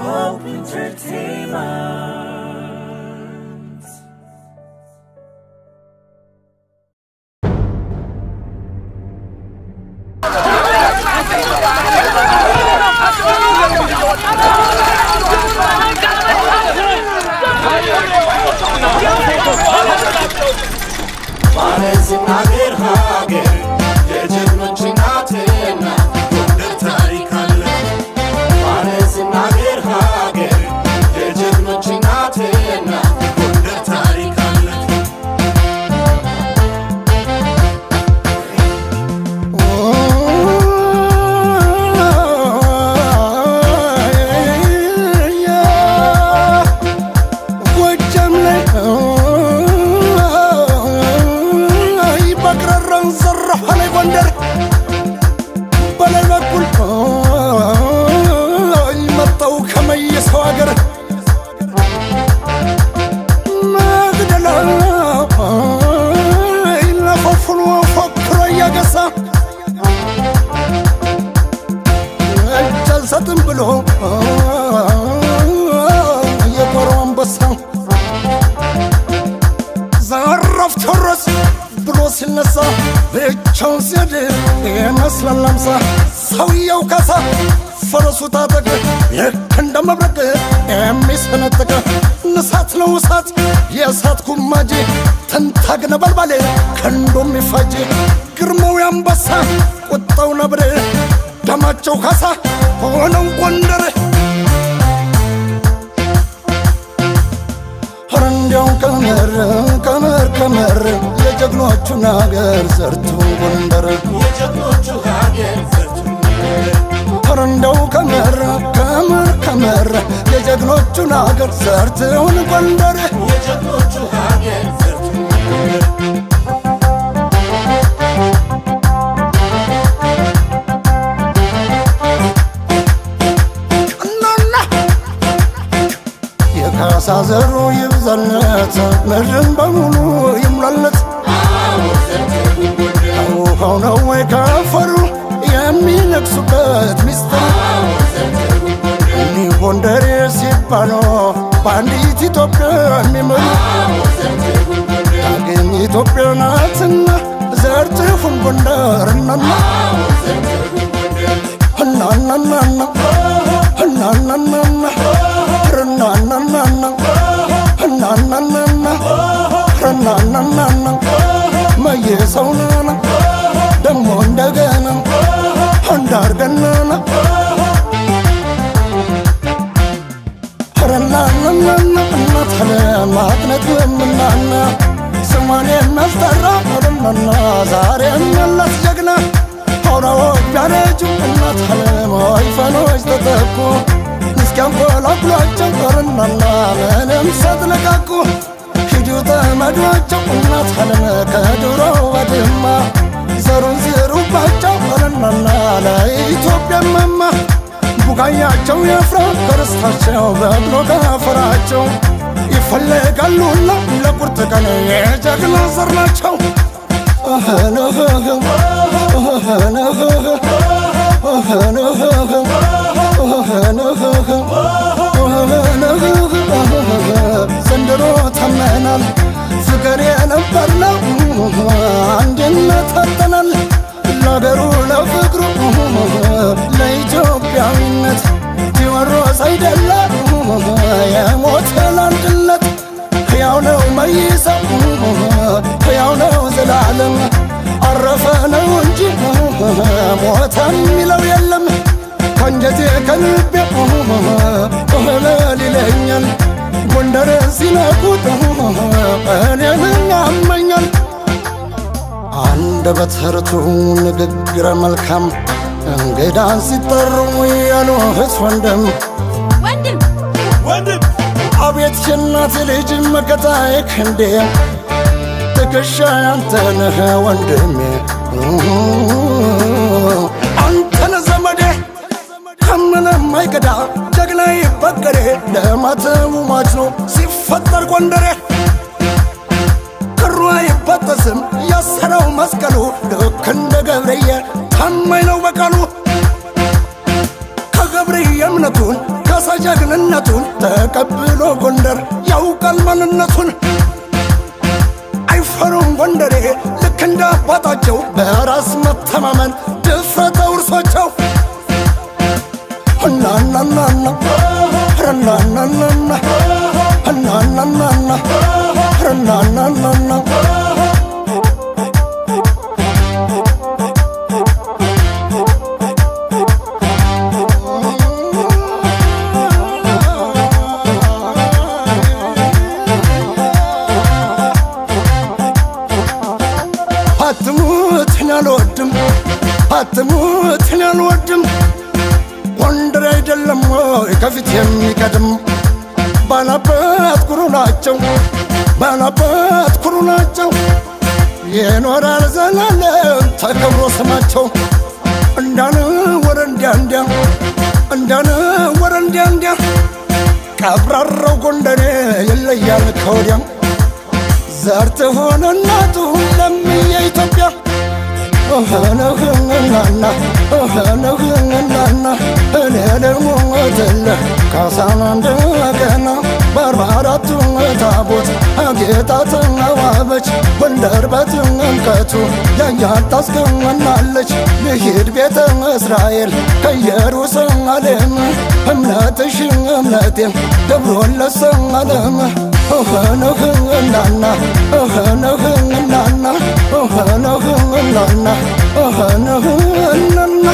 Hope Entertainment. ሰውየው ካሳ ፈረሱ ታጠቀ የከንደ መብረቅ የሚሰነጠቀ ንሳት ነው እሳት የእሳት ኩማጄ ተንታግ ነበልባሌ ከንዶ የሚፋጄ ግርማው ያንበሳ ቁጣው ነብር ደማቸው ካሳ ሆነው ጎንደር እንዲያው ቀመር ቀመር ቀመር የጀግኖቹን አገር ሰርቶ ጎንደር የጀግኖቹ ሀገር ሰርቶ እንደው ቀመር ቀመር ቀመር የጀግኖቹን አገር ሰርቶን ጎንደር የጀግኖቹ ሀገር ሰርቶ የካሳ ዘሩ ይብዛለት ምድርን በሙሉ ይሙላለት ውሃው ነው ወይ ከፈሩ የሚነግሱበት ሚስጥር እኒህ ጎንደሬ ሲባሉ በአንዲት ኢትዮጵያ የሚመሩ ዳግም ኢትዮጵያ ናትና ዘርጥፉን ጎንደርናና እናናናና እናናናና ረናናናና እናናናና ረናናናና መየሰውናና ደሞ እንደገና አንዳርገናና ረናናናና እናት ለማጥነት የምናና ስሟን የሚያስጠራ ረናና ዛሬ የሚያላት ጀግና አውራዎች ቢያረጁ እናት ለማይ ፈኖች ተተኩ እስኪያንቆላቁላቸው ረናና ምንም ሳትለቃቁ ሂዱ ተመዷቸው እናት አለም ከድሮ ወድማ ዘሩን ዝሩባቸው ረናና ለኢትዮጵያ መማ ቡቃያቸው የፍራ ከርስታቸው በብሎ ከፈራቸው ይፈለጋሉና ለቁርጥ ቀን የጀግና ዘር ናቸው ዘንድሮ ተመናል ፍቅር የነበርነው አንድነት አጥተናል ለአገሩ ለፍቅሩ ለኢትዮጵያዊነት ቴዎድሮስ አይደለ የሞተ ለአንድነት ሕያው ነው መይሳው ሕያው ነው ዘላለም አረፈ ነው እንጂ ሞተ የሚለው የለም ከንጀቴ ከልቤ እህለል ይለኛል ጎንደርን ሲነኩት እኔን ያመኛል አንደበት ርቱ ንግግረ መልካም እንግዳን ሲጠሩ ያሉት ወንድም ወንድም አቤት የእናቴ ልጅ መከታዬ ክንዴ ትከሻ ያንተ ነህ ወንድሜ አንተነ ዘመዴ ከምንም አይገዳ ጀግና ይበገሬ ለማተሙ ማች ነው ሲፈጠር ጎንደሬ ክሩ አይበጠስም ያሰረው መስቀሉ ልክ እንደ ገብርዬ ታማኝ ነው በቃሉ ከገብርዬ እምነቱን ደረሰ ጀግንነቱን ተቀብሎ ጎንደር ያውቃል ማንነቱን አይፈሩም ጎንደሬ ልክ እንደ አባታቸው በራስ መተማመን ድፍረት ውርሳቸው እናናናና ረናናናና እናናናና ረናናናና አትሙትን አልወድም ጎንደር አይደለም ወይ ከፊት የሚቀድም ባላባት ኩሩ ናቸው ባላባት ኩሩ ናቸው የኖራል ዘላለም ተከብሮ ስማቸው እንዳነ ወረንዲያ እንዲያ እንዳነ ወረንዲያ እንዲያ ቀብራራው ጎንደሬ ይለያል ከወዲያ ዘርት ሆነ እናቱ ለምየ ኢትዮጵያ ነህንናና ነህንናና እኔ ደግሞ ትለ ካሳና እንደገና በ44ቱ ታቦት አጌጣ ተዋበች ጎንደር በጥምቀቱ ያያት ታስገናለች ልሂድ ቤተ እስራኤል ከኢየሩሳሌም እምነትሽ እምነቴን ደብሮን ለሰላለም ነህንናና ነህንናና ነህንናና ነህንናና